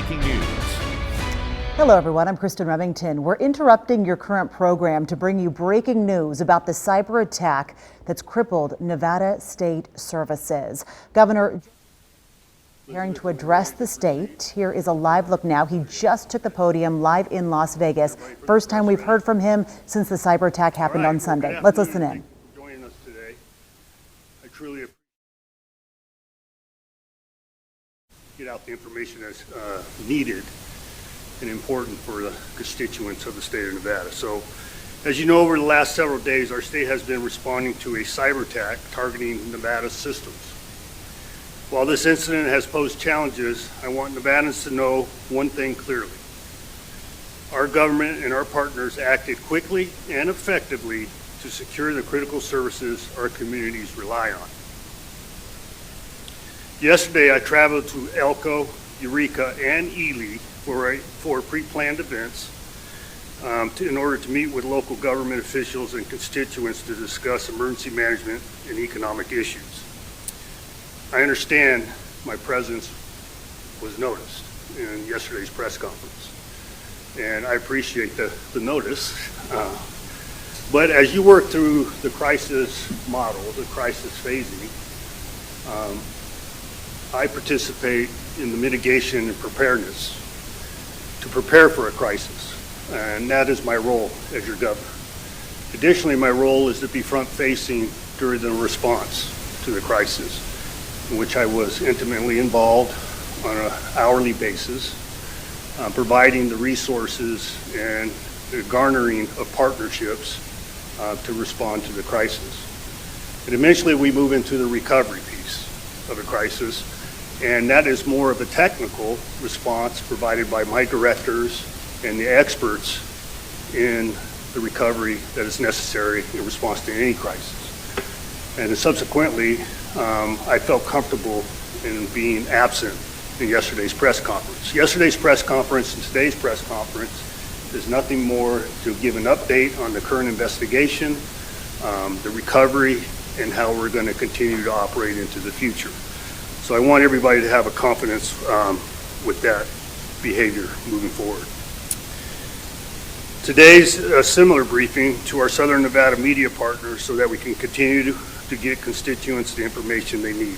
breaking news. Hello everyone, I'm Kristen Remington. We're interrupting your current program to bring you breaking news about the cyber attack that's crippled Nevada State Services. Governor preparing to address the state. Here is a live look now. He just took the podium live in Las Vegas. First time we've heard from him since the cyber attack happened on Sunday. Let's listen in. Joining us today. I truly appreciate get out the information that's needed and important for the constituents of the state of Nevada. So, as you know, over the last several days, our state has been responding to a cyber attack targeting Nevada's systems. While this incident has posed challenges, I want Nevadans to know one thing clearly. Our government and our partners acted quickly and effectively to secure the critical services our communities rely on. Yesterday, I traveled to Elko, Eureka, and Ely for pre-planned events in order to meet with local government officials and constituents to discuss emergency management and economic issues. I understand my presence was noticed in yesterday's press conference, and I appreciate the notice. But as you work through the crisis model, the crisis phasing, I participate in the mitigation and preparedness to prepare for a crisis, and that is my role as your governor. Additionally, my role is to be front-facing during the response to the crisis, in which I was intimately involved on an hourly basis, providing the resources and the garnering of partnerships to respond to the crisis. And eventually we move into the recovery piece of the crisis, and that is more of a technical response provided by my directors and the experts in the recovery that is necessary in response to any crisis. And subsequently, I felt comfortable in being absent in yesterday's press conference. Yesterday's press conference and today's press conference is nothing more to give an update on the current investigation, the recovery, and how we're going to continue to operate into the future. So I want everybody to have a confidence with that behavior moving forward. Today's a similar briefing to our Southern Nevada media partners so that we can continue to get constituents the information they need.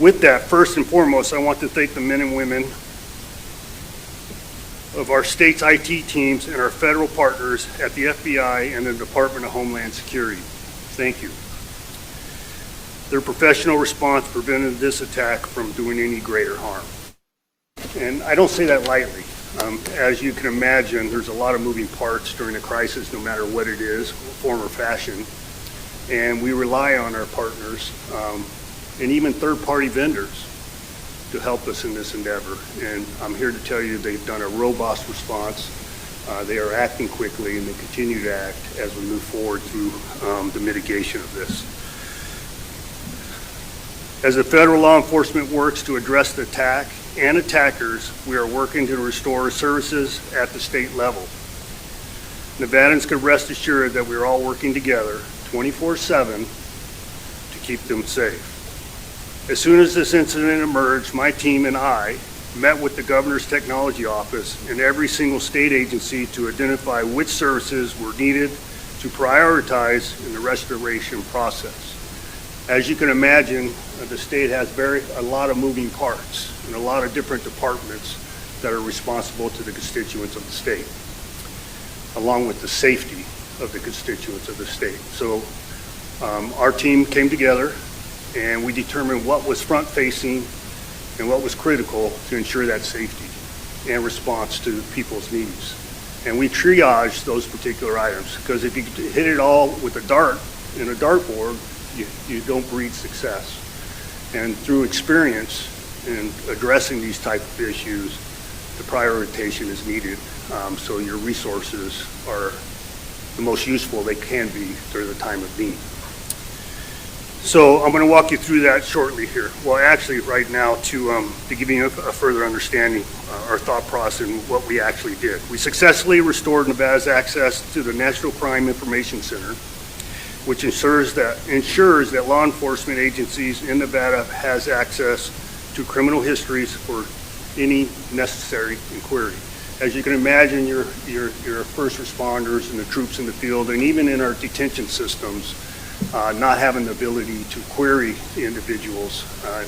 With that, first and foremost, I want to thank the men and women of our state's IT teams and our federal partners at the FBI and the Department of Homeland Security. Thank you. Their professional response prevented this attack from doing any greater harm. And I don't say that lightly. As you can imagine, there's a lot of moving parts during a crisis, no matter what it is, form or fashion. And we rely on our partners and even third-party vendors to help us in this endeavor. And I'm here to tell you they've done a robust response. They are acting quickly, and they continue to act as we move forward through the mitigation of this. As the federal law enforcement works to address the attack and attackers, we are working to restore services at the state level. Nevadans can rest assured that we are all working together 24/7 to keep them safe. As soon as this incident emerged, my team and I met with the governor's technology office and every single state agency to identify which services were needed to prioritize in the restoration process. As you can imagine, the state has a lot of moving parts and a lot of different departments that are responsible to the constituents of the state, along with the safety of the constituents of the state. So our team came together and we determined what was front-facing and what was critical to ensure that safety and response to people's needs. And we triaged those particular items, because if you hit it all with a dart in a dartboard, you don't breed success. And through experience in addressing these type of issues, the prioritization is needed so your resources are the most useful they can be during the time of need. So I'm going to walk you through that shortly here. Well, actually right now to give you a further understanding our thought process and what we actually did. We successfully restored Nevada's access to the National Crime Information Center, which ensures that law enforcement agencies in Nevada has access to criminal histories for any necessary inquiry. As you can imagine, your first responders and the troops in the field, and even in our detention systems, not having the ability to query the individuals,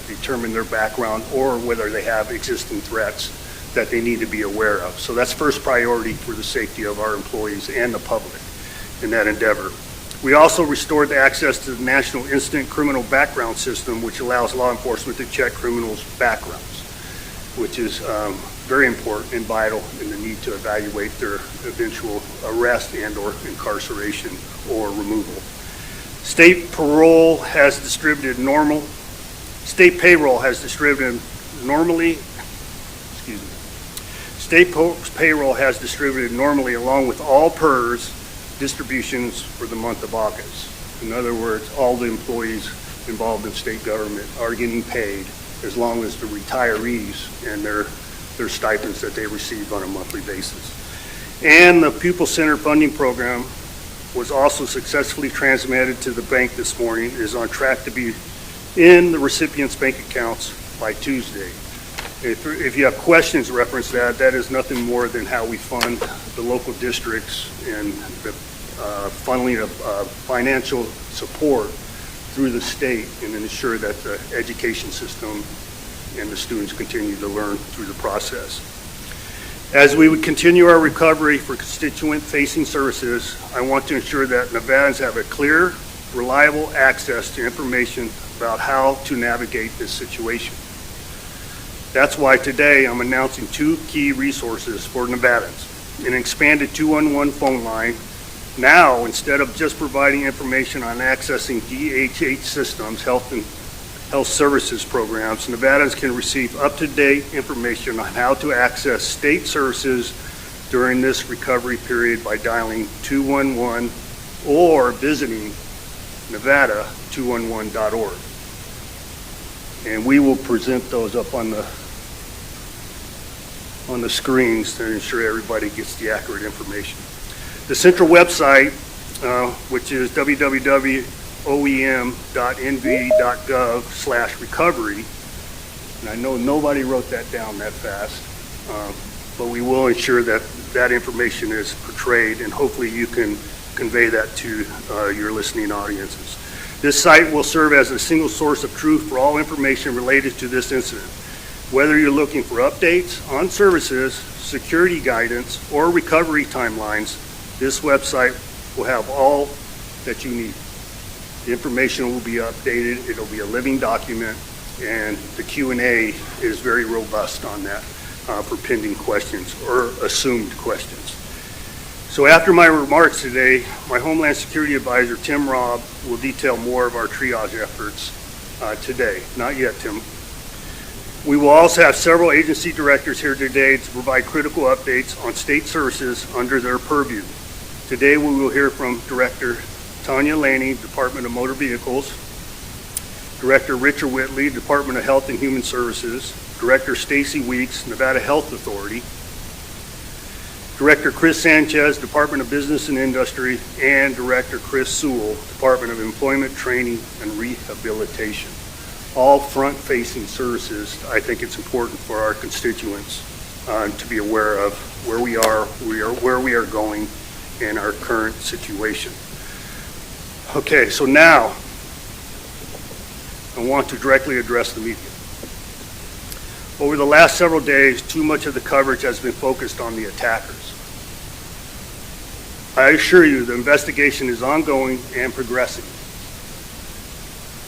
determine their background, or whether they have existing threats that they need to be aware of. So that's first priority for the safety of our employees and the public in that endeavor. We also restored the access to the National Instant Criminal Background System, which allows law enforcement to check criminals' backgrounds, which is very important and vital in the need to evaluate their eventual arrest and or incarceration or removal. State payroll has distributed normally, State payroll has distributed normally along with all PERS distributions for the month of August. In other words, all the employees involved in state government are getting paid as long as the retirees and their stipends that they receive on a monthly basis. And the Pupil Center Funding Program was also successfully transmitted to the bank this morning, is on track to be in the recipient's bank accounts by Tuesday. If you have questions reference that, that is nothing more than how we fund the local districts and the funneling of financial support through the state and ensure that the education system and the students continue to learn through the process. As we would continue our recovery for constituent-facing services, I want to ensure that Nevadans have a clear, reliable access to information about how to navigate this situation. That's why today I'm announcing two key resources for Nevadans. An expanded 211 phone line. Now, instead of just providing information on accessing DHH systems, health services programs, Nevadans can receive up-to-date information on how to access state services during this recovery period by dialing 211 or visiting nevada211.org. And we will present those up on the screens to ensure everybody gets the accurate information. The central website, which is www.oem.nv.gov/recovery, and I know nobody wrote that down that fast, but we will ensure that that information is portrayed, and hopefully you can convey that to your listening audiences. This site will serve as a single source of truth for all information related to this incident. Whether you're looking for updates on services, security guidance, or recovery timelines, this website will have all that you need. The information will be updated, it'll be a living document, and the Q&A is very robust on that for pending questions or assumed questions. So after my remarks today, my Homeland Security Advisor, Tim Robb, will detail more of our triage efforts today. Not yet, Tim. We will also have several agency directors here today to provide critical updates on state services under their purview. Today we will hear from Director Tanya Laney, Department of Motor Vehicles, Director Richard Whitley, Department of Health and Human Services, Director Stacy Weeks, Nevada Health Authority, Director Chris Sanchez, Department of Business and Industry, and Director Chris Sewell, Department of Employment, Training, and Rehabilitation. All front-facing services. I think it's important for our constituents to be aware of where we are, where we are going, and our current situation. Okay, so now I want to directly address the media. Over the last several days, too much of the coverage has been focused on the attackers. I assure you the investigation is ongoing and progressing.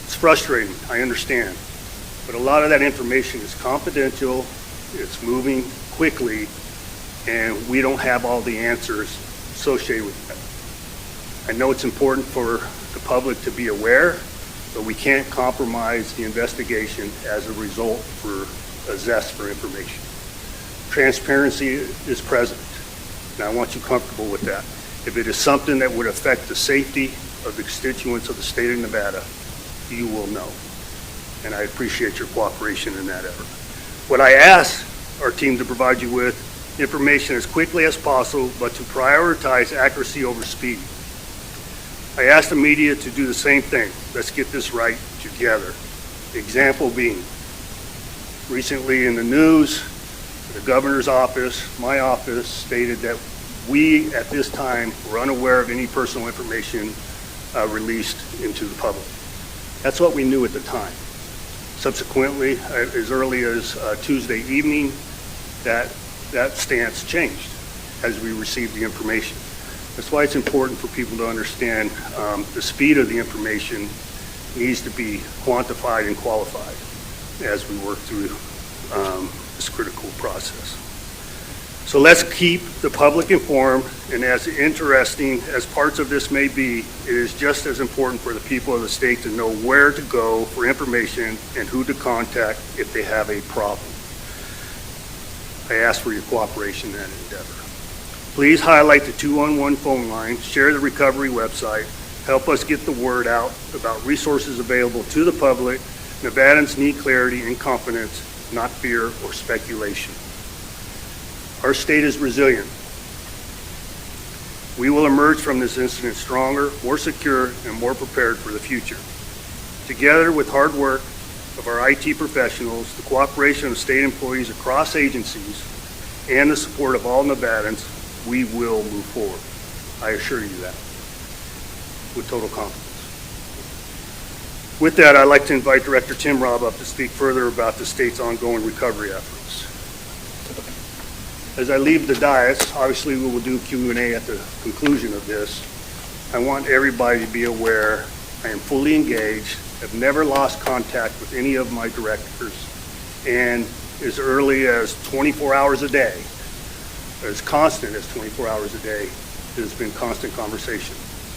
It's frustrating, I understand, but a lot of that information is confidential, it's moving quickly, and we don't have all the answers associated with that. I know it's important for the public to be aware, but we can't compromise the investigation as a result for a zest for information. Transparency is present, and I want you comfortable with that. If it is something that would affect the safety of the constituents of the state of Nevada, you will know. And I appreciate your cooperation in that effort. What I ask our team to provide you with information as quickly as possible, but to prioritize accuracy over speed. I ask the media to do the same thing. Let's get this right together. The example being, recently in the news, The governor's office, my office, stated that we, at this time, were unaware of any personal information released into the public. That's what we knew at the time. Subsequently, as early as Tuesday evening, that stance changed as we received the information. That's why it's important for people to understand the speed of the information needs to be quantified and qualified as we work through this critical process. So let's keep the public informed, and as interesting as parts of this may be, it is just as important for the people of the state to know where to go for information and who to contact if they have a problem. I ask for your cooperation in that endeavor. Please highlight the 211 phone line, share the recovery website, help us get the word out about resources available to the public. Nevadans need clarity and confidence, not fear or speculation. Our state is resilient. We will emerge from this incident stronger, more secure, and more prepared for the future. Together with hard work of our IT professionals, the cooperation of state employees across agencies, and the support of all Nevadans, we will move forward. I assure you that, with total confidence. With that, I'd like to invite Director Tim Robb up to speak further about the state's ongoing recovery efforts. As I leave the dais, obviously we will do Q&A at the conclusion of this. I want everybody to be aware I am fully engaged, have never lost contact with any of my directors, and as early as 24 hours a day, as constant as 24 hours a day, there's been constant conversation.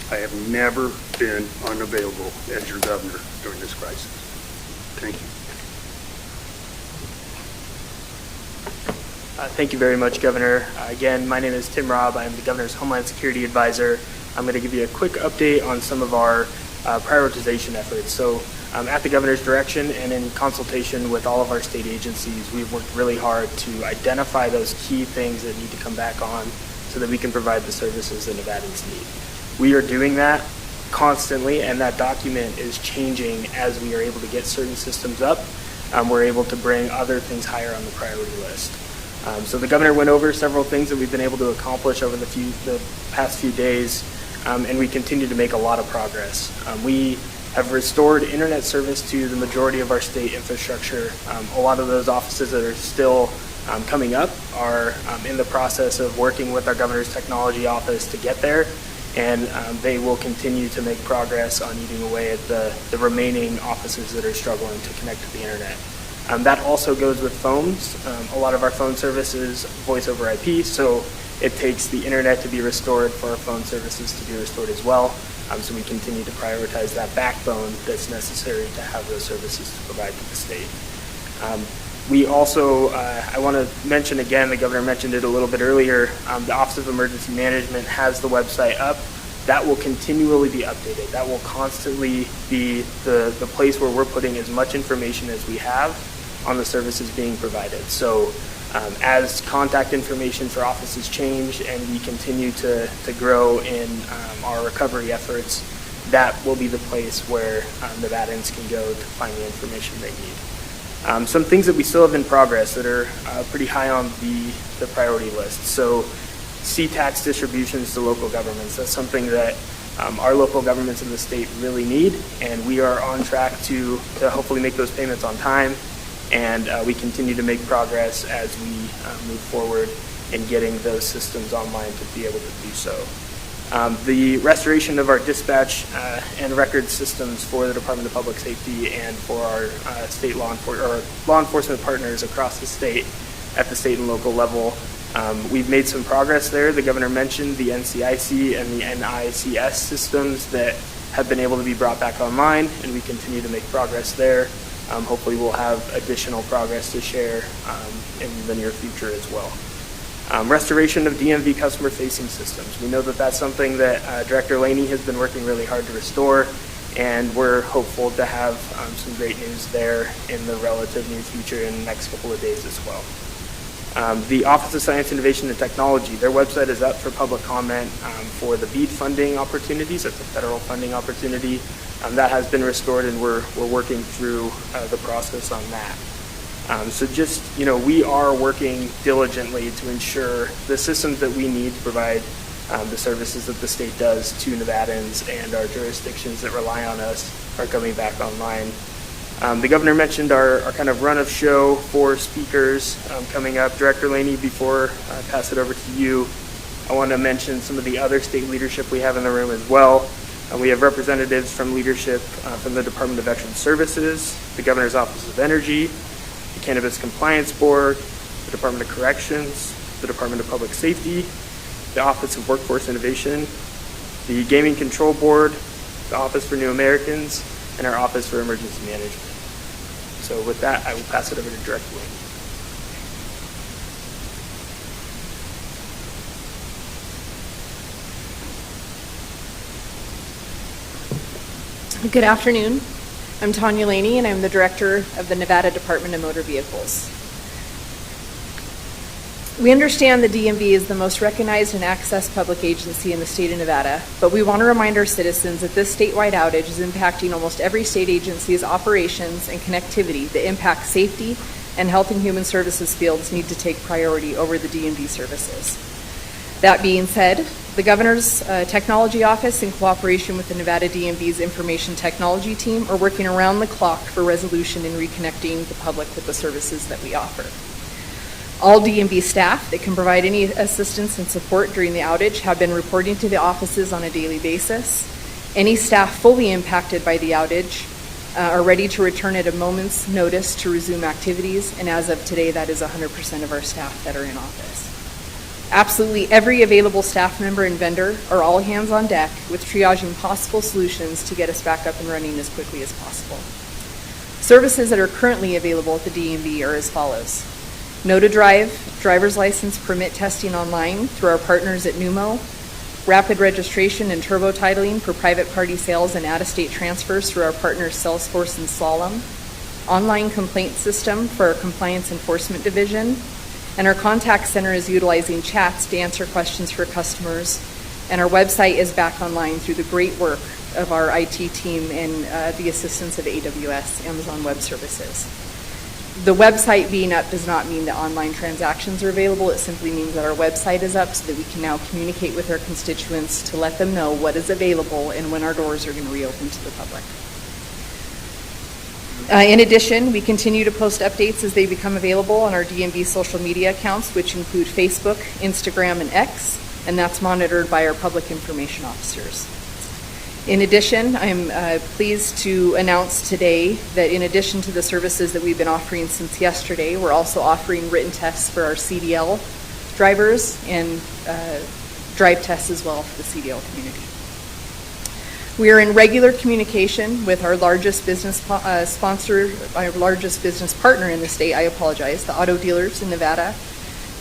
I have never been unavailable as your governor during this crisis. Thank you. Thank you very much, Governor. Again, my name is Tim Robb. I'm the Governor's Homeland Security Advisor. I'm going to give you a quick update on some of our prioritization efforts. So at the Governor's direction and in consultation with all of our state agencies, we've worked really hard to identify those key things that need to come back on so that we can provide the services that Nevadans need. We are doing that constantly, and that document is changing as we are able to get certain systems up. We're able to bring other things higher on the priority list. So the governor went over several things that we've been able to accomplish over the past few days, and we continue to make a lot of progress. We have restored internet service to the majority of our state infrastructure. A lot of those offices that are still coming up are in the process of working with our governor's technology office to get there, and they will continue to make progress on eating away at the remaining offices that are struggling to connect to the internet. That also goes with phones. A lot of our phone service is voice over IP, so it takes the internet to be restored for our phone services to be restored as well. So we continue to prioritize that backbone that's necessary to have those services to provide to the state. We also, I want to mention again, the governor mentioned it a little bit earlier, the Office of Emergency Management has the website up. That will continually be updated. That will constantly be the place where we're putting as much information as we have on the services being provided. So as contact information for offices change and we continue to grow in our recovery efforts, that will be the place where Nevadans can go to find the information they need. Some things that we still have in progress that are pretty high on the priority list. So C-tax distributions to local governments. That's something that our local governments in the state really need, and we are on track to hopefully make those payments on time. And we continue to make progress as we move forward in getting those systems online to be able to do so. The restoration of our dispatch and record systems for the Department of Public Safety and for our state law enforcement partners across the state at the state and local level. We've made some progress there. The governor mentioned the NCIC and the NICS systems that have been able to be brought back online, and we continue to make progress there. Hopefully we'll have additional progress to share in the near future as well. Restoration of DMV customer-facing systems. We know that that's something that Director Laney has been working really hard to restore, and we're hopeful to have some great news there in the relative near future in the next couple of days as well. The Office of Science, Innovation, and Technology, their website is up for public comment for the BEAD funding opportunities. That's a federal funding opportunity. That has been restored, and we're working through the process on that. So just, we are working diligently to ensure the systems that we need to provide the services that the state does to Nevadans and our jurisdictions that rely on us are coming back online. The governor mentioned our kind of run of show for speakers coming up. Director Laney, before I pass it over to you, I want to mention some of the other state leadership we have in the room as well. We have representatives from leadership from the Department of Veteran Services, the Governor's Office of Energy, the Cannabis Compliance Board, the Department of Corrections, the Department of Public Safety, the Office of Workforce Innovation, the Gaming Control Board, the Office for New Americans, and our Office for Emergency Management. So with that, I will pass it over to Director Laney. Good afternoon. I'm Tanya Laney, and I'm the Director of the Nevada Department of Motor Vehicles. We understand the DMV is the most recognized and accessed public agency in the state of Nevada, but we want to remind our citizens that this statewide outage is impacting almost every state agency's operations and connectivity that impact safety, and Health and Human Services fields need to take priority over the DMV services. That being said, the Governor's Technology Office, in cooperation with the Nevada DMV's Information Technology Team, are working around the clock for resolution in reconnecting the public with the services that we offer. All DMV staff that can provide any assistance and support during the outage have been reporting to the offices on a daily basis. Any staff fully impacted by the outage are ready to return at a moment's notice to resume activities, and as of today, that is 100% of our staff that are in office. Absolutely every available staff member and vendor are all hands on deck with triaging possible solutions to get us back up and running as quickly as possible. Services that are currently available at the DMV are as follows. Know to Drive, driver's license permit testing online through our partners at Numo, rapid registration and turbo titling for private party sales and out-of-state transfers through our partners Salesforce and Slalom, online complaint system for our compliance enforcement division, and our contact center is utilizing chats to answer questions for customers, and our website is back online through the great work of our IT team and the assistance of AWS, Amazon Web Services. The website being up does not mean that online transactions are available. It simply means that our website is up so that we can now communicate with our constituents to let them know what is available and when our doors are going to reopen to the public. In addition, we continue to post updates as they become available on our DMV social media accounts, which include Facebook, Instagram, and X, and that's monitored by our public information officers. In addition, I'm pleased to announce today that in addition to the services that we've been offering since yesterday, we're also offering written tests for our CDL drivers and drive tests as well for the CDL community. We are in regular communication with our largest business partner in the state, the auto dealers in Nevada.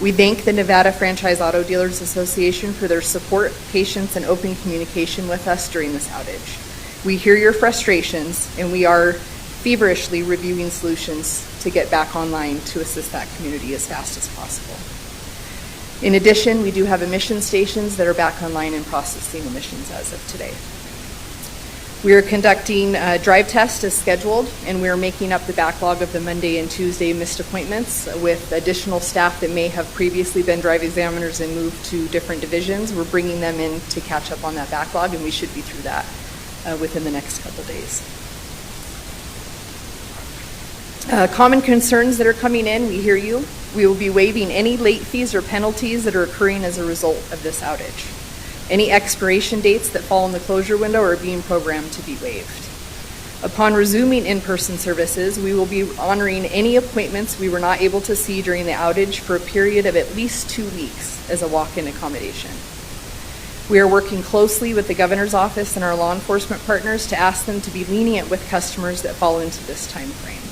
We thank the Nevada Franchise Auto Dealers Association for their support, patience, and open communication with us during this outage. We hear your frustrations, and we are feverishly reviewing solutions to get back online to assist that community as fast as possible. In addition, we do have emission stations that are back online and processing emissions as of today. We are conducting drive tests as scheduled, and we are making up the backlog of the Monday and Tuesday missed appointments with additional staff that may have previously been drive examiners and moved to different divisions. We're bringing them in to catch up on that backlog, and we should be through that within the next couple days. Common concerns that are coming in, we hear you. We will be waiving any late fees or penalties that are occurring as a result of this outage. Any expiration dates that fall in the closure window are being programmed to be waived. Upon resuming in-person services, we will be honoring any appointments we were not able to see during the outage for a period of at least 2 weeks as a walk-in accommodation. We are working closely with the Governor's Office and our law enforcement partners to ask them to be lenient with customers that fall into this time frame.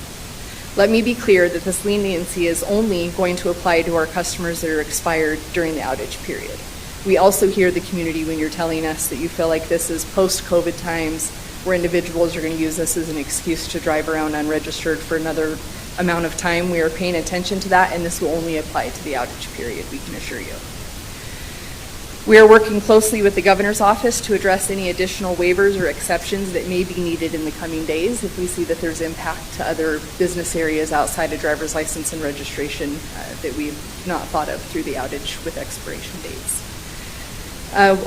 Let me be clear that this leniency is only going to apply to our customers that are expired during the outage period. We also hear the community when you're telling us that you feel like this is post-COVID times where individuals are going to use this as an excuse to drive around unregistered for another amount of time. We are paying attention to that, and this will only apply to the outage period, we can assure you. We are working closely with the governor's office to address any additional waivers or exceptions that may be needed in the coming days if we see that there's impact to other business areas outside of driver's license and registration that we've not thought of through the outage with expiration dates.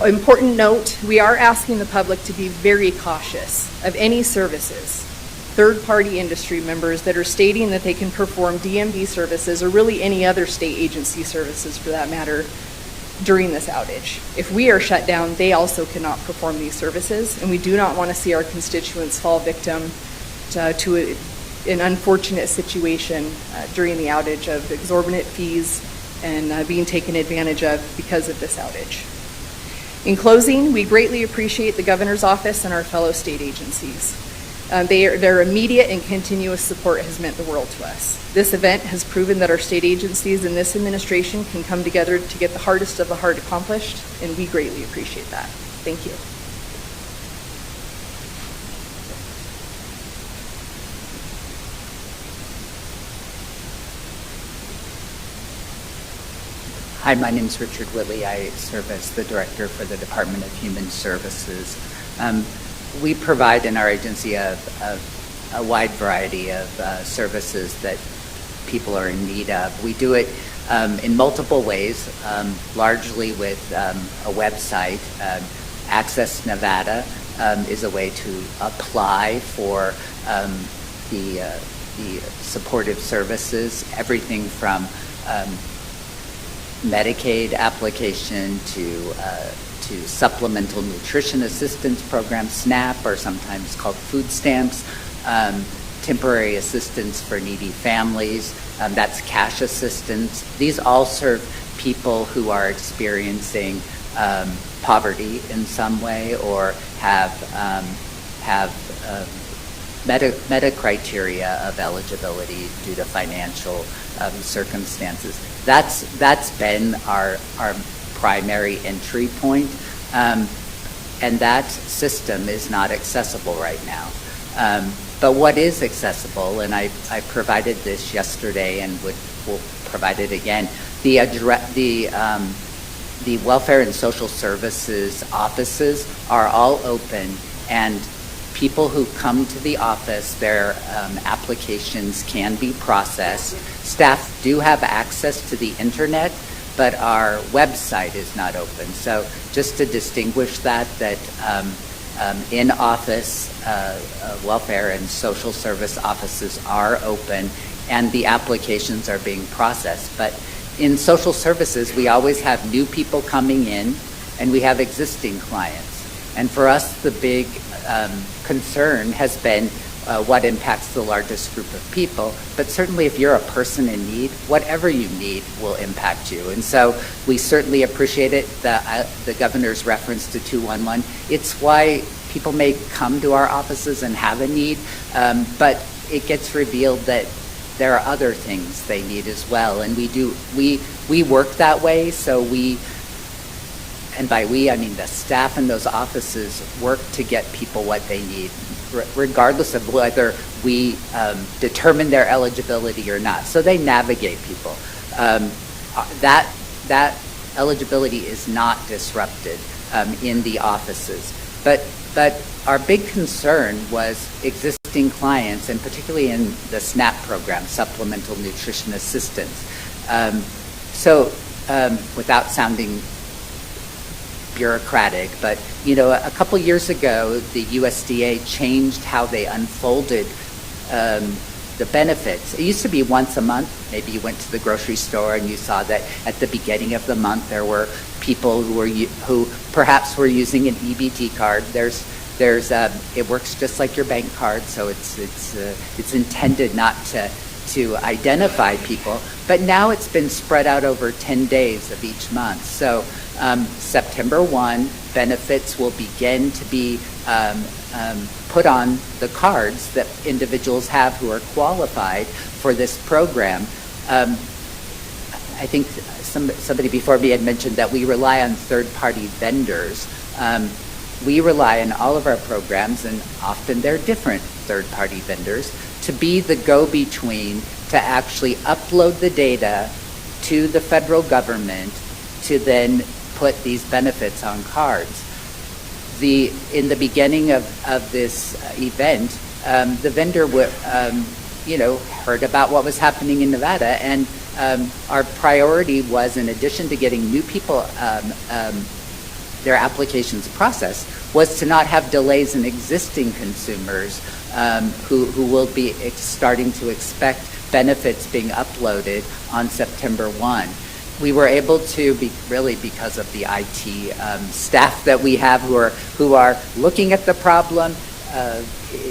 Important note, we are asking the public to be very cautious of any services, third-party industry members that are stating that they can perform DMV services or really any other state agency services for that matter during this outage. If we are shut down, they also cannot perform these services, and we do not want to see our constituents fall victim to an unfortunate situation during the outage of exorbitant fees and being taken advantage of because of this outage. In closing, we greatly appreciate the governor's office and our fellow state agencies. Their immediate and continuous support has meant the world to us. This event has proven that our state agencies and this administration can come together to get the hardest of the hard accomplished, and we greatly appreciate that. Thank you. Hi, my name is Richard Whitley. I serve as the Director for the Department of Human Services. We provide in our agency a wide variety of services that people are in need of. We do it in multiple ways, largely with a website. Access Nevada is a way to apply for the supportive services, everything from Medicaid application to supplemental nutrition assistance program, SNAP, or sometimes called food stamps, temporary assistance for needy families, that's cash assistance. These all serve people who are experiencing poverty in some way or have meta criteria of eligibility due to financial circumstances. That's been our primary entry point, and that system is not accessible right now. But what is accessible, and I provided this yesterday and will provide it again, the welfare and social services offices are all open, and people who come to the office, their applications can be processed. Staff do have access to the internet, but our website is not open. So just to distinguish that in-office welfare and social service offices are open and the applications are being processed. But in social services, we always have new people coming in and we have existing clients. And for us, the big concern has been what impacts the largest group of people, but certainly if you're a person in need, whatever you need will impact you. And so we certainly appreciate it, the governor's reference to 211. It's why people may come to our offices and have a need, but it gets revealed that there are other things they need as well. And we work that way, so and by we, I mean the staff in those offices work to get people what they need, regardless of whether we determine their eligibility or not. So they navigate people. That eligibility is not disrupted in the offices. But our big concern was existing clients, and particularly in the SNAP program, Supplemental Nutrition Assistance. Without sounding bureaucratic, but a couple years ago the USDA changed how they unfolded the benefits. It used to be once a month. Maybe you went to the grocery store and you saw that at the beginning of the month there were people who perhaps were using an EBT card. It works just like your bank card, so it's intended not to identify people. But now it's been spread out over 10 days of each month. So September 1, benefits will begin to be put on the cards that individuals have who are qualified for this program. I think somebody before me had mentioned that we rely on third-party vendors. We rely on all of our programs, and often they're different third-party vendors, to be the go-between to actually upload the data to the federal government to then put these benefits on cards. In the beginning of this event, the vendor heard about what was happening in Nevada, and our priority was, in addition to getting new people their applications processed, was to not have delays in existing consumers who will be starting to expect benefits being uploaded on September 1. We were able to, because of the IT staff that we have who are looking at the problem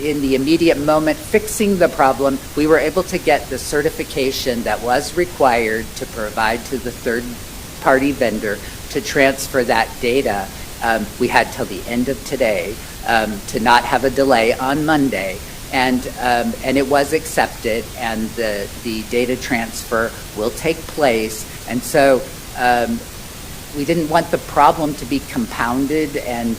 in the immediate moment, fixing the problem, we were able to get the certification that was required to provide to the third-party vendor to transfer that data. We had till the end of today to not have a delay on Monday, and it was accepted, and the data transfer will take place. And so we didn't want the problem to be compounded and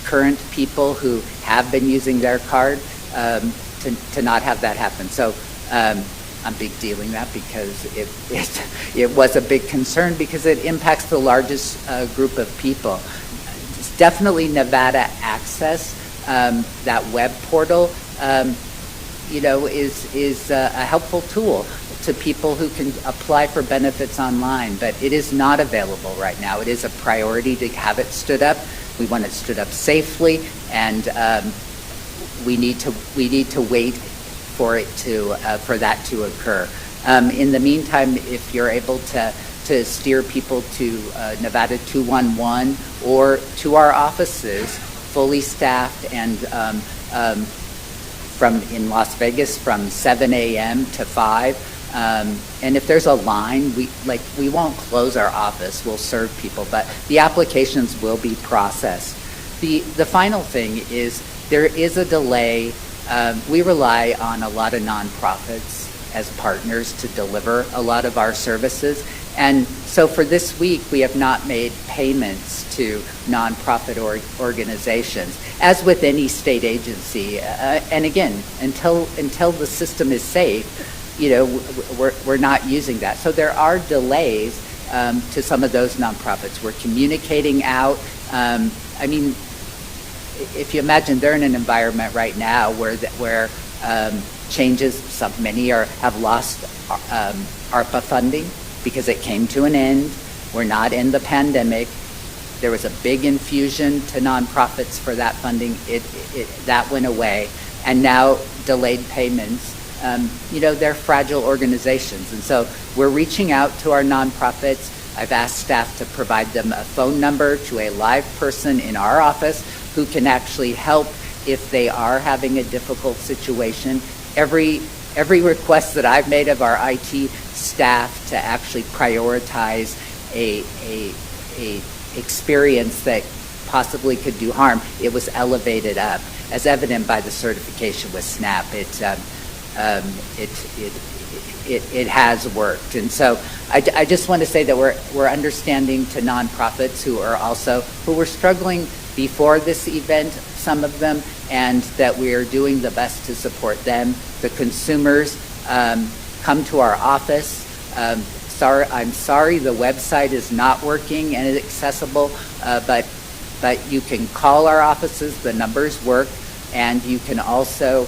current people who have been using their card to not have that happen. So I'm big dealing that because it was a big concern because it impacts the largest group of people. It's definitely Nevada Access, that web portal, is a helpful tool to people who can apply for benefits online, but it is not available right now. It is a priority to have it stood up. We want it stood up safely, and we need to wait for that to occur. In the meantime, if you're able to steer people to Nevada 211 or to our offices, fully staffed and in Las Vegas from 7 a.m. to 5. And if there's a line, we won't close our office. We'll serve people, but the applications will be processed. The final thing is there is a delay. We rely on a lot of nonprofits as partners to deliver a lot of our services. And so for this week, we have not made payments to nonprofit organizations, as with any state agency. And again, until the system is safe, we're not using that. So there are delays to some of those nonprofits. We're communicating out. If you imagine, they're in an environment right now where changes, many have lost ARPA funding because it came to an end. We're not in the pandemic. There was a big infusion to nonprofits for that funding. That went away, and now delayed payments. They're fragile organizations, and so we're reaching out to our nonprofits. I've asked staff to provide them a phone number to a live person in our office who can actually help if they are having a difficult situation. Every request that I've made of our IT staff to actually prioritize a experience that possibly could do harm, it was elevated up, as evident by the certification with SNAP. It has worked, and so I just want to say that we're understanding to nonprofits who were struggling before this event, some of them, and that we are doing the best to support them. The consumers come to our office. I'm sorry the website is not working and accessible, but you can call our offices. The numbers work, and you can also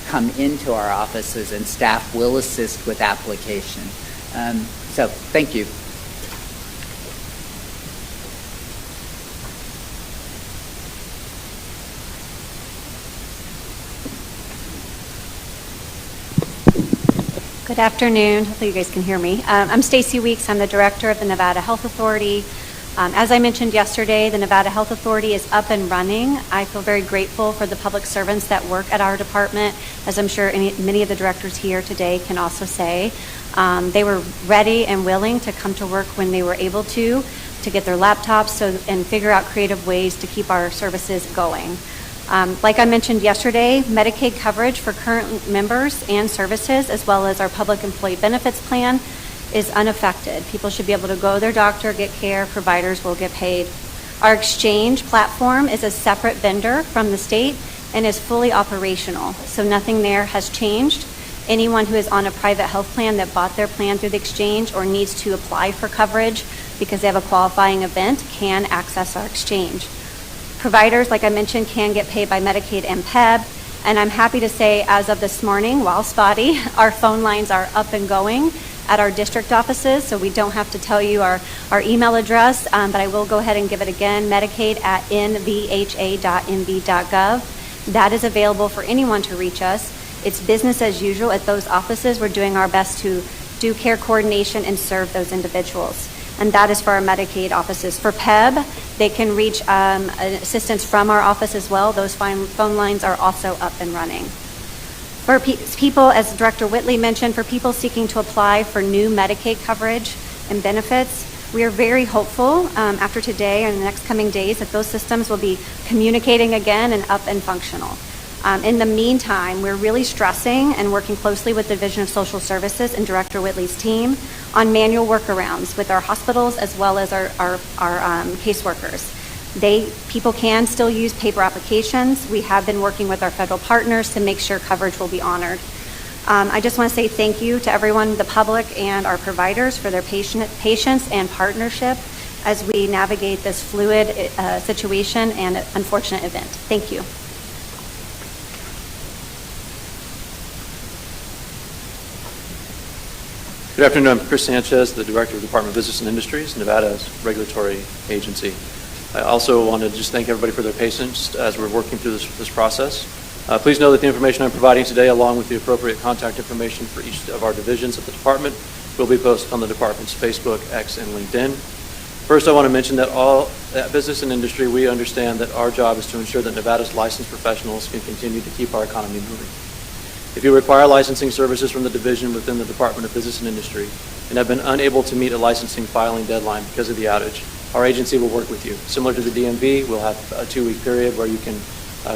come into our offices, and staff will assist with application. So thank you. Good afternoon. Hopefully you guys can hear me. I'm Stacy Weeks. I'm the director of the Nevada Health Authority. As I mentioned yesterday, the Nevada Health Authority is up and running. I feel very grateful for the public servants that work at our department, as I'm sure many of the directors here today can also say. They were ready and willing to come to work when they were able to get their laptops and figure out creative ways to keep our services going. Like I mentioned yesterday, Medicaid coverage for current members and services, as well as our public employee benefits plan, is unaffected. People should be able to go to their doctor, get care, providers will get paid. Our exchange platform is a separate vendor from the state and is fully operational, so nothing there has changed. Anyone who is on a private health plan that bought their plan through the exchange or needs to apply for coverage because they have a qualifying event, can access our exchange. Providers, like I mentioned, can get paid by Medicaid and PEB, and I'm happy to say as of this morning, while spotty, our phone lines are up and going at our district offices, so we don't have to tell you our email address, but I will go ahead and give it again, medicaid@nvha.mv.gov. That is available for anyone to reach us. It's business as usual at those offices. We're doing our best to do care coordination and serve those individuals. And that is for our Medicaid offices. For PEB, they can reach assistance from our office as well. Those phone lines are also up and running. For people, as Director Whitley mentioned, for people seeking to apply for new Medicaid coverage and benefits, we are very hopeful after today and the next coming days that those systems will be communicating again and up and functional. In the meantime, we're really stressing and working closely with the Division of Social Services and Director Whitley's team on manual workarounds with our hospitals as well as our caseworkers. People can still use paper applications. We have been working with our federal partners to make sure coverage will be honored. I just want to say thank you to everyone, the public and our providers, for their patience and partnership as we navigate this fluid situation and unfortunate event. Thank you. Good afternoon. I'm Chris Sanchez, the Director of the Department of Business and Industries, Nevada's regulatory agency. I also want to just thank everybody for their patience as we're working through this process. Please know that the information I'm providing today, along with the appropriate contact information for each of our divisions of the department, will be posted on the department's Facebook, X, and LinkedIn. First, I want to mention that at Business and Industry, we understand that our job is to ensure that Nevada's licensed professionals can continue to keep our economy moving. If you require licensing services from the division within the Department of Business and Industry and have been unable to meet a licensing filing deadline because of the outage, our agency will work with you. Similar to the DMV, we'll have a 2-week period where you can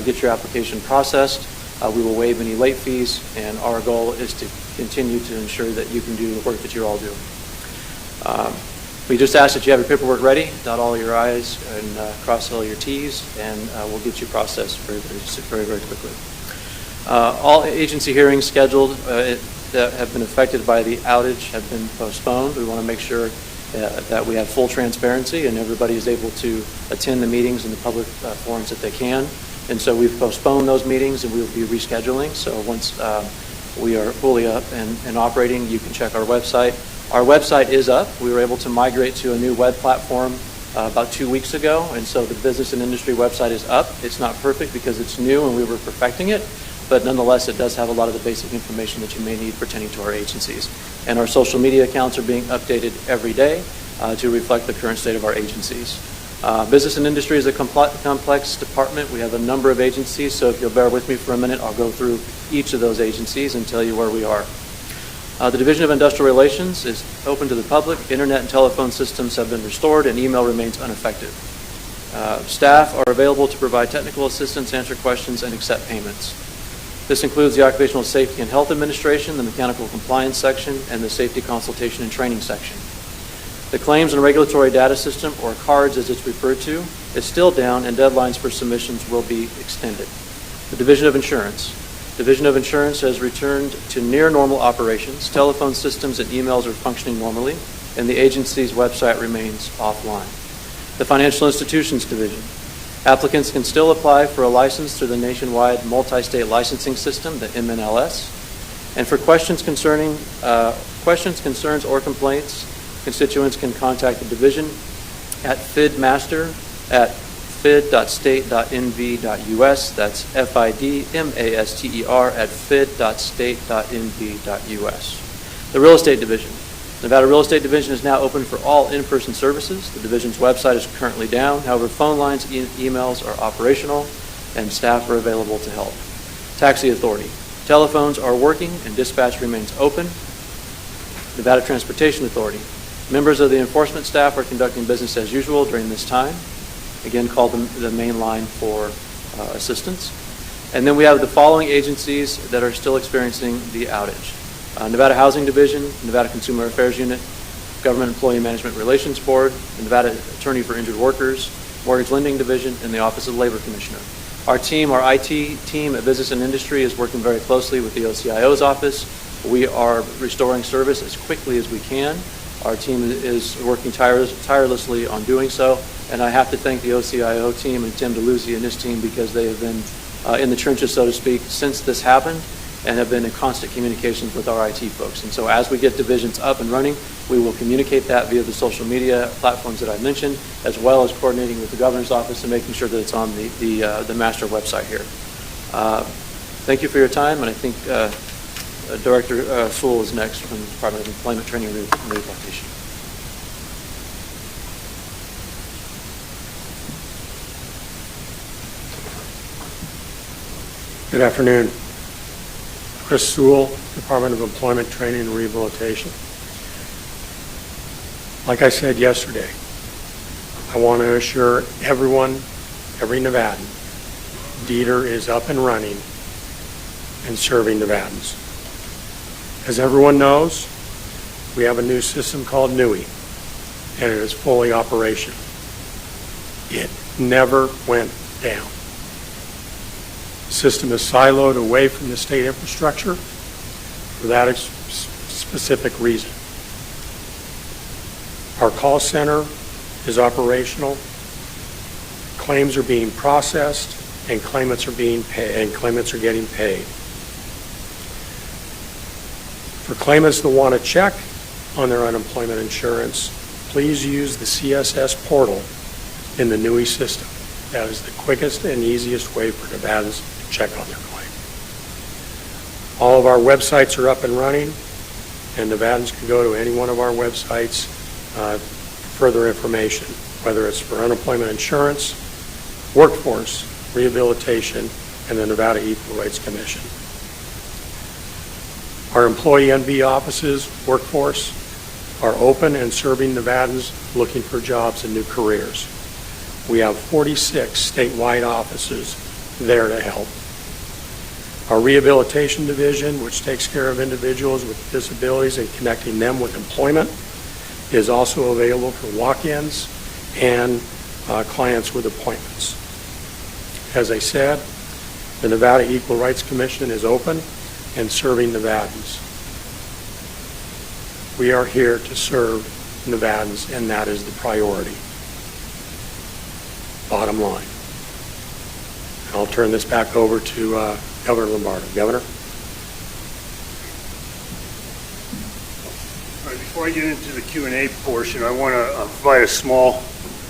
get your application processed. We will waive any late fees, and our goal is to continue to ensure that you can do the work that you're all doing. We just ask that you have your paperwork ready, dot all your I's and cross all your T's, and we'll get you processed very quickly. All agency hearings scheduled that have been affected by the outage have been postponed. We want to make sure that we have full transparency and everybody is able to attend the meetings and the public forums that they can. And so we've postponed those meetings and we'll be rescheduling. So once we are fully up and operating, you can check our website. Our website is up. We were able to migrate to a new web platform about 2 weeks ago. And so the Business and Industry website is up. It's not perfect because it's new and we were perfecting it. But nonetheless, it does have a lot of the basic information that you may need pertaining to our agencies. And our social media accounts are being updated every day to reflect the current state of our agencies. Business and Industry is a complex department. We have a number of agencies, so if you'll bear with me for a minute, I'll go through each of those agencies and tell you where we are. The Division of Industrial Relations is open to the public. Internet and telephone systems have been restored, and email remains unaffected. Staff are available to provide technical assistance, answer questions, and accept payments. This includes the Occupational Safety and Health Administration, the Mechanical Compliance Section, and the Safety Consultation and Training Section. The Claims and Regulatory Data System, or CARDS as it's referred to, is still down and deadlines for submissions will be extended. The Division of Insurance. Division of Insurance has returned to near normal operations. Telephone systems and emails are functioning normally, and the agency's website remains offline. The Financial Institutions Division. Applicants can still apply for a license through the nationwide multi-state licensing system, the MNLS. And for questions, concerns, or complaints, constituents can contact the division at fidmaster@fid.state.nv.us. That's FIDMASTER@fid.state.nv.us. The Real Estate Division. Nevada Real Estate Division is now open for all in-person services. The division's website is currently down. However, phone lines and emails are operational, and staff are available to help. Taxi Authority. Telephones are working, and dispatch remains open. Nevada Transportation Authority. Members of the enforcement staff are conducting business as usual during this time. Again, call the main line for assistance. And then we have the following agencies that are still experiencing the outage. Nevada Housing Division, Nevada Consumer Affairs Unit, Government Employee Management Relations Board, the Nevada Attorney for Injured Workers, Mortgage Lending Division, and the Office of Labor Commissioner. Our IT team at Business and Industry is working very closely with the OCIO's office. We are restoring service as quickly as we can, Our team is working tirelessly on doing so, and I have to thank the OCIO team and Tim DeLuzzi and his team because they have been in the trenches, so to speak, since this happened and have been in constant communications with our IT folks. And so as we get divisions up and running, we will communicate that via the social media platforms that I mentioned, as well as coordinating with the governor's office and making sure that it's on the master website here. Thank you for your time, and I think Director Sewell is next from the Department of Employment, Training, and Rehabilitation. Good afternoon. Chris Sewell, Department of Employment, Training, and Rehabilitation. Like I said yesterday, I want to assure everyone, every Nevadan, DETR is up and running and serving Nevadans. As everyone knows, we have a new system called NUI, and it is fully operational. It never went down. The system is siloed away from the state infrastructure for that specific reason. Our call center is operational. Claims are being processed, and claimants are being paid, and claimants are getting paid. For claimants that want to check on their unemployment insurance, please use the CSS portal in the NUI system. That is the quickest and easiest way for Nevadans to check on their claim. All of our websites are up and running, and Nevadans can go to any one of our websites for further information, whether it's for unemployment insurance, workforce, rehabilitation, and the Nevada Equal Rights Commission. Our employee NV offices, workforce, are open and serving Nevadans looking for jobs and new careers. We have 46 statewide offices there to help. Our rehabilitation division, which takes care of individuals with disabilities and connecting them with employment, is also available for walk-ins and clients with appointments. As I said, the Nevada Equal Rights Commission is open and serving Nevadans. We are here to serve Nevadans, and that is the priority. Bottom line. I'll turn this back over to Governor Lombardo. Governor? All right, before I get into the Q&A portion, I want to provide a small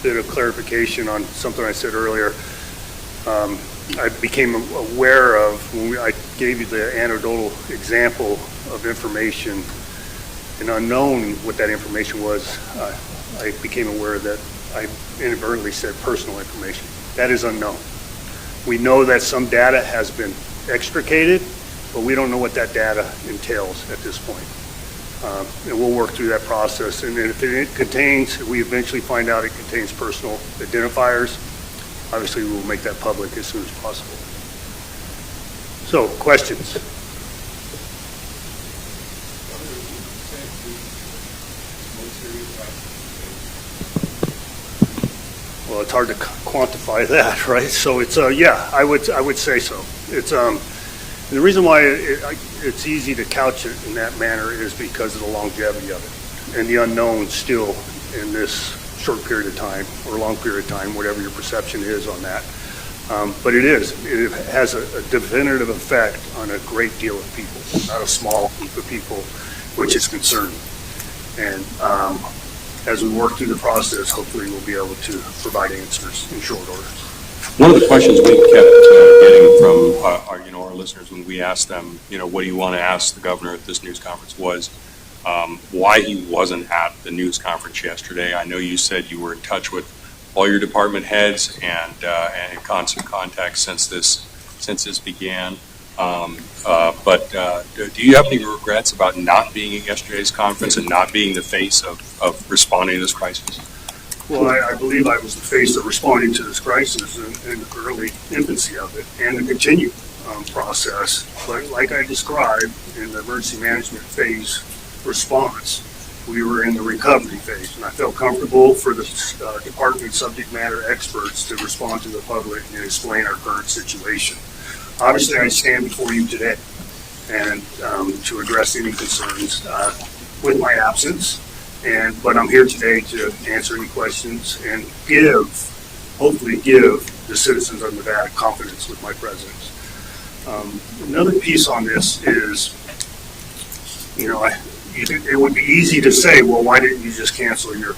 bit of clarification on something I said earlier. I became aware of, when I gave you the anecdotal example of information, and unknown what that information was, I became aware that I inadvertently said personal information. That is unknown. We know that some data has been extricated, but we don't know what that data entails at this point. And we'll work through that process. And if it contains, if we eventually find out it contains personal identifiers, obviously we will make that public as soon as possible. So, questions? Well, it's hard to quantify that, right? So it's yeah, I would say so. It's and the reason why it's easy to couch it in that manner is because of the longevity of it and the unknown still in this short period of time or long period of time, whatever your perception is on that. But it has a definitive effect on a great deal of people, not a small group of people, which is concerning. And as we work through the process, hopefully we'll be able to provide answers in short order. One of the questions we kept getting from our listeners when we asked them, what do you want to ask the governor at this news conference was why he wasn't at the news conference yesterday. I know you said you were in touch with all your department heads and in constant contact since this began. But do you have any regrets about not being at yesterday's conference and not being the face of responding to this crisis? Well, I believe I was the face of responding to this crisis in the early infancy of it and the continued process. But like I described in the emergency management phase response, we were in the recovery phase, and I felt comfortable for the department subject matter experts to respond to the public and explain our current situation. Obviously, I stand before you today and to address any concerns with my absence But I'm here today to answer any questions and hopefully give the citizens of Nevada confidence with my presence. Another piece on this is, it would be easy to say, well, why didn't you just cancel your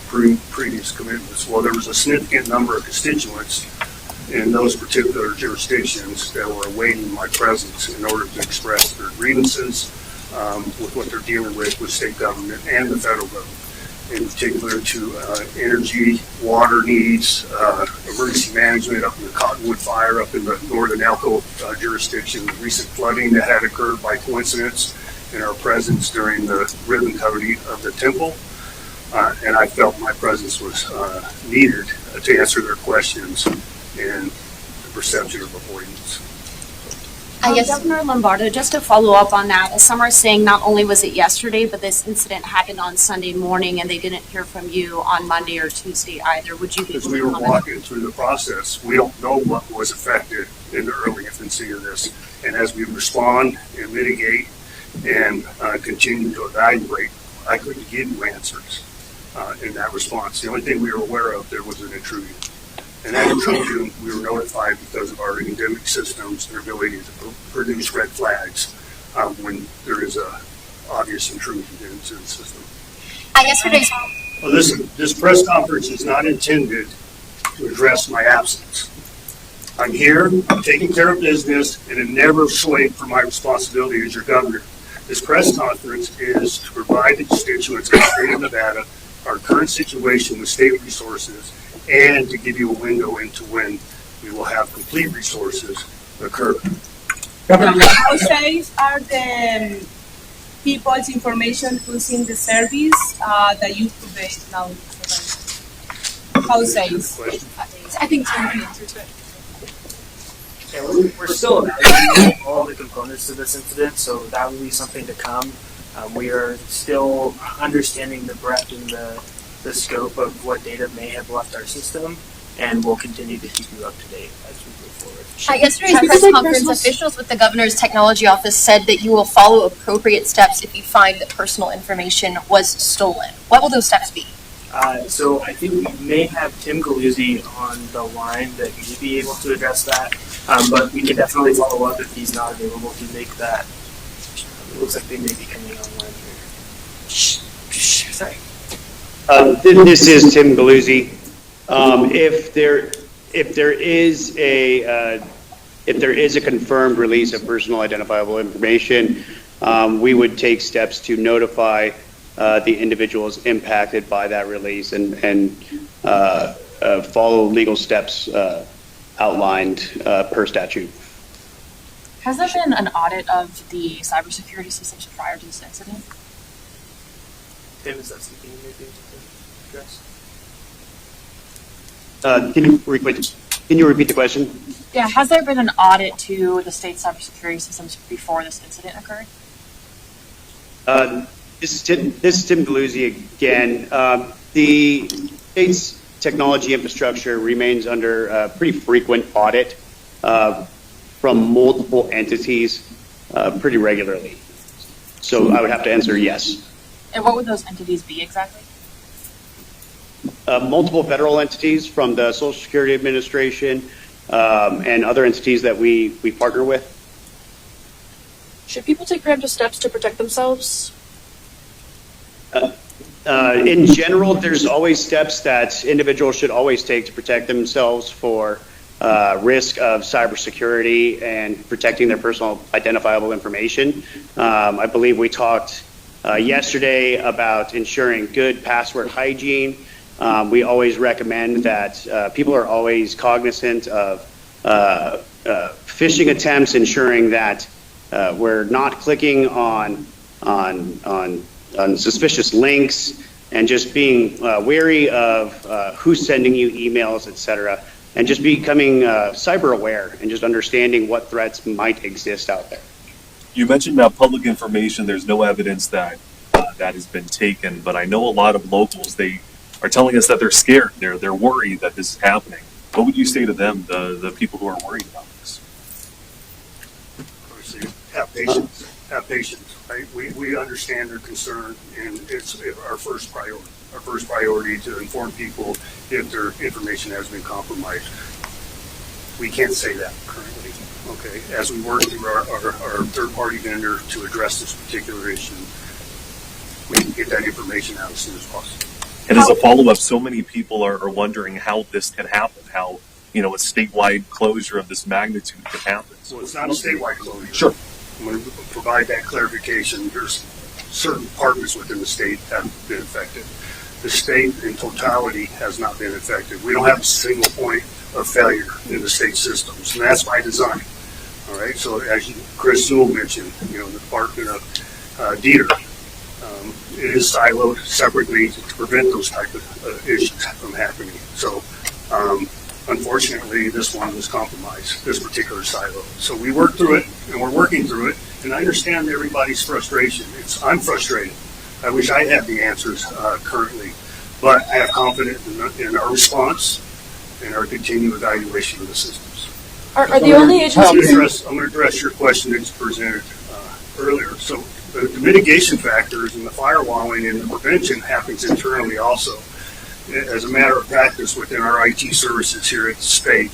previous commitments? Well, there was a significant number of constituents in those particular jurisdictions that were awaiting my presence in order to express their grievances with what they're dealing with state government and the federal government, in particular to energy, water needs, emergency management up in the Cottonwood fire up in the northern Elko jurisdiction, the recent flooding that had occurred by coincidence in our presence during the ribbon cutting of the temple. And I felt my presence was needed to answer their questions and the perception of avoidance. Governor Lombardo, just to follow up on that, as some are saying, not only was it yesterday, but this incident happened on Sunday morning, and they didn't hear from you on Monday or Tuesday either. Would you be able to Because we were comment? walking through the process, we don't know what was affected in the early infancy of this. And as we respond and mitigate and continue to evaluate, I couldn't give you answers in that response. The only thing we were aware of, there was an intrusion. And that intrusion, we were notified because of our endemic systems, their ability to produce red flags when there is a obvious intrusion into the system. Well, listen, this press conference is not intended to address my absence. I'm here, I'm taking care of business, and it never swayed from my responsibility as your governor. This press conference is to provide the constituents of the state of Nevada our current situation with state resources, and to give you a window into when we will have complete resources occur. How safe are the people's information using the service that you provide now? How safe? I think Tim can answer to it. Yeah, we're still evaluating all the components of this incident, so that will be something to come. We are still understanding the breadth and the scope of what data may have left our system, and we'll continue to keep you up to date as we move forward. At yesterday's press conference, officials with the governor's technology office said that you will follow appropriate steps if you find that personal information was stolen. What will those steps be? So I think we may have Tim Galuzzi on the line that may be able to address that, but we can definitely follow up if he's not available to make that. It looks like they may be coming online here. Sorry. This is Tim Galuzzi. If there is a confirmed release of personal identifiable information, we would take steps to notify the individuals impacted by that release and follow legal steps outlined per statute. Has there been an audit of the cybersecurity systems prior to this incident? Tim, is that something you may be able to address? Can you repeat the question? Yeah, has there been an audit to the state's cybersecurity systems before this incident occurred? This is Tim Galuzzi again. The state's technology infrastructure remains under a pretty frequent audit from multiple entities pretty regularly. So I would have to answer yes. And what would those entities be exactly? Multiple federal entities from the Social Security Administration and other entities that we partner with. Should people take preemptive steps to protect themselves? In general, there's always steps that individuals should always take to protect themselves for risk of cybersecurity and protecting their personal identifiable information. I believe we talked yesterday about ensuring good password hygiene. We always recommend that people are always cognizant of phishing attempts, ensuring that we're not clicking on suspicious links, and just being wary of who's sending you emails, etc., and just becoming cyber aware and just understanding what threats might exist out there. You mentioned about public information. There's no evidence that that has been taken, but I know a lot of locals, they are telling us that they're scared. They're worried that this is happening. What would you say to them, the people who are worried about this? Have patience. Have patience. Right? We understand their concern, and it's our first priority. Our first priority to inform people if their information has been compromised. We can't say that currently. Okay, as we work through our third-party vendor to address this particular issue, we can get that information out as soon as possible. And as a follow-up, so many people are wondering how this can happen, how, a statewide closure of this magnitude can happen. Well, it's not a statewide closure. Sure. I'm going to provide that clarification. There's certain departments within the state that have been affected. The state in totality has not been affected. We don't have a single point of failure in the state systems, and that's by design. All right. So as Chris Sewell mentioned, the Department of Dieter, it is siloed separately to prevent those type of issues from happening. So unfortunately, this one was compromised, this particular silo. So we worked through it, and we're working through it, and I understand everybody's frustration. I'm frustrated. I wish I had the answers currently, but I have confidence in our response and our continued evaluation of the systems. Are the only agencies... I'm going to address your question that you presented earlier. So the mitigation factors and the firewalling and the prevention happens internally also. As a matter of practice within our IT services here at the state,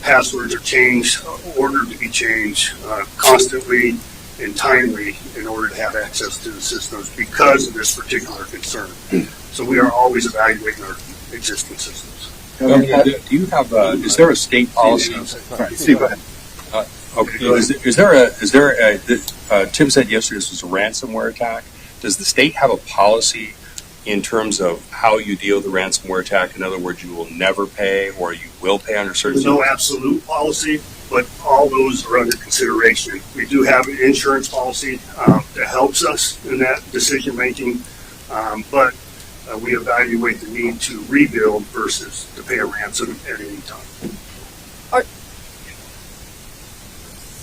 passwords are changed, ordered to be changed constantly and timely in order to have access to the systems because of this particular concern. So we are always evaluating our existing systems. Do you have is there a state policy? Steve, go ahead. Okay. Is there a Tim said yesterday this was a ransomware attack. Does the state have a policy in terms of how you deal with the ransomware attack? In other words, you will never pay or you will pay under certain... There's no absolute policy, but all those are under consideration. We do have an insurance policy that helps us in that decision making, but we evaluate the need to rebuild versus to pay a ransom at any time.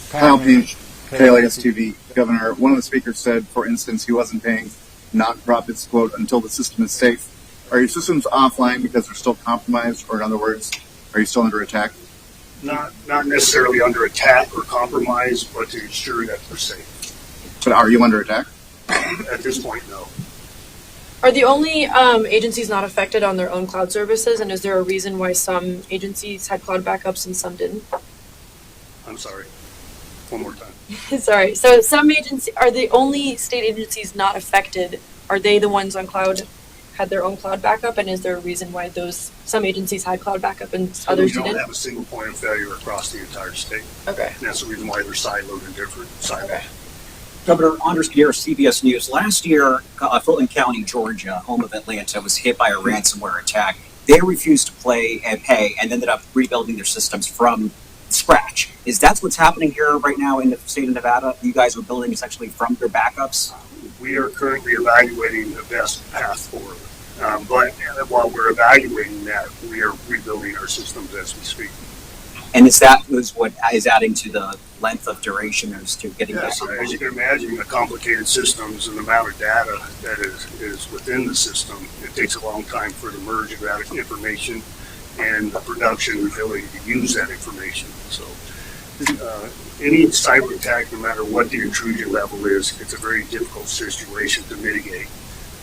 Kyle Peach, KLAS TV. Governor, one of the speakers said, for instance, he wasn't paying nonprofits, quote, until the system is safe. Are your systems offline because they're still compromised, or in other words, are you still under attack? Not necessarily under attack or compromise, but to ensure that they're safe. But are you under attack? At this point, no. Are the only agencies not affected on their own cloud services, and is there a reason why some agencies had cloud backups and some didn't? I'm sorry. One more time. Sorry. So some agencies, are the only state agencies not affected, are they the ones on cloud, had their own cloud backup, and is there a reason why some agencies had cloud backup and others didn't? We don't have a single point of failure across the entire state. Okay. And that's the reason why they're siloed in different silos. Okay. Governor Anders Gear, CBS News. Last year, Fulton County, Georgia, home of Atlanta, was hit by a ransomware attack. They refused to pay and ended up rebuilding their systems from scratch. Is that what's happening here right now in the state of Nevada? You guys are building essentially from your backups? We are currently evaluating the best path forward. But while we're evaluating that, we are rebuilding our systems as we speak. And is that what is adding to the length of duration as to getting back? Yes, as you can imagine, the complicated systems and the amount of data that is within the system, it takes a long time for the merge of that information and the production ability to use that information. So any cyber attack, no matter what the intrusion level is, it's a very difficult situation to mitigate,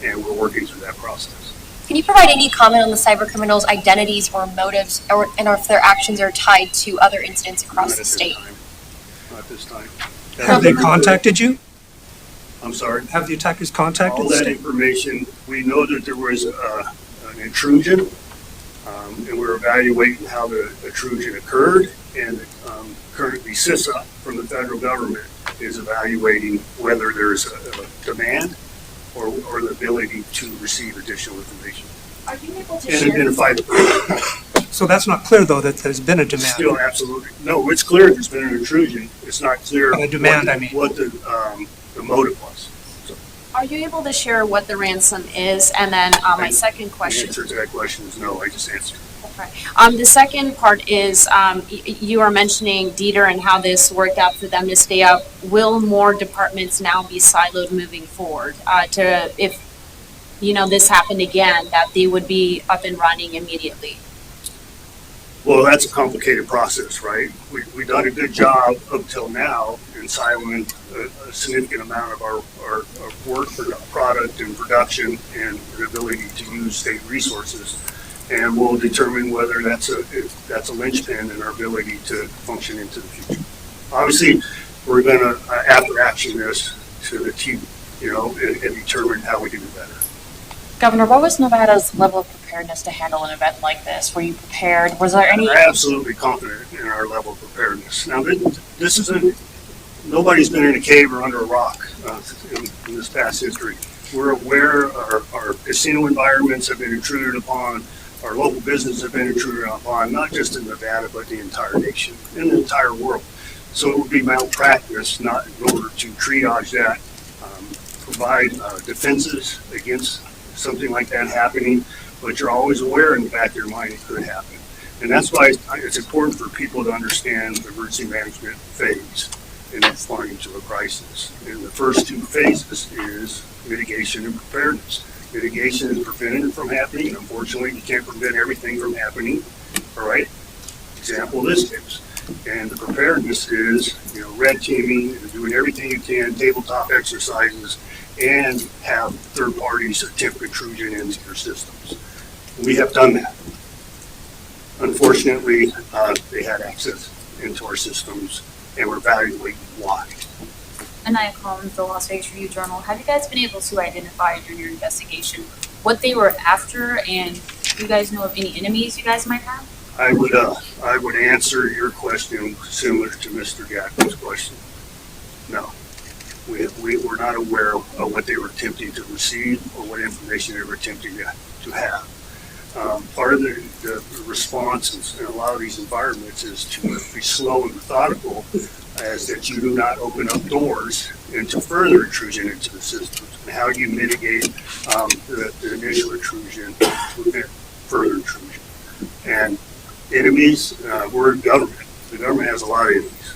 and we're working through that process. Can you provide any comment on the cyber criminals' identities or motives, and if their actions are tied to other incidents across the state? Not this time. Have they contacted you? I'm sorry? Have the attackers contacted all that information? We know that there was an intrusion, and we're evaluating how the intrusion occurred, and currently CISA from the federal government is evaluating whether there's a demand or the ability to receive additional information. Are you able to and identify the person. So that's not clear, though, that there's been a demand. Still, absolutely. No, it's clear there's been an intrusion. It's not clear a demand, what the motive was. So, are you able to share what the ransom is? And then my second question. The answer to that question is no. I just answered. Okay. The second part is you are mentioning Dieter and how this worked out for them to stay up. Will more departments now be siloed moving forward if this happened again, that they would be up and running immediately? Well, that's a complicated process, right? We've done a good job up till now in siloing a significant amount of our work for product and production and the ability to use state resources. And we'll determine whether that's a linchpin in our ability to function into the future. Obviously, we're going to, after action this to the T, and determine how we can do better. Governor, what was Nevada's level of preparedness to handle an event like this? Were you prepared? Was there any? I'm absolutely confident in our level of preparedness. Now, this isn't, nobody's been in a cave or under a rock in this past history. We're aware our casino environments have been intruded upon, our local businesses have been intruded upon, not just in Nevada, but the entire nation, in the entire world. So it would be malpractice not in order to triage that, provide defenses against something like that happening, but you're always aware in the back of your mind it could happen. And that's why it's important for people to understand the emergency management phase in responding to a crisis. And the first two phases is mitigation and preparedness. Mitigation is preventing it from happening. Unfortunately, you can't prevent everything from happening. All right? Example, this case. And the preparedness is, red teaming and doing everything you can, tabletop exercises, and have third parties attempt intrusion into your systems. We have done that. Unfortunately, they had access into our systems, and we're evaluating why. Anaya Collins, the Las Vegas Review-Journal. Have you guys been able to identify during your investigation what they were after, and do you guys know of any enemies you guys might have? I would answer your question similar to Mr. Gackman's question. No. We're not aware of what they were attempting to receive or what information they were attempting to have. Part of the response in a lot of these environments is to be slow and methodical, as that you do not open up doors into further intrusion into the systems. And how do you mitigate the initial intrusion to prevent further intrusion? And enemies, we're government. The government has a lot of enemies.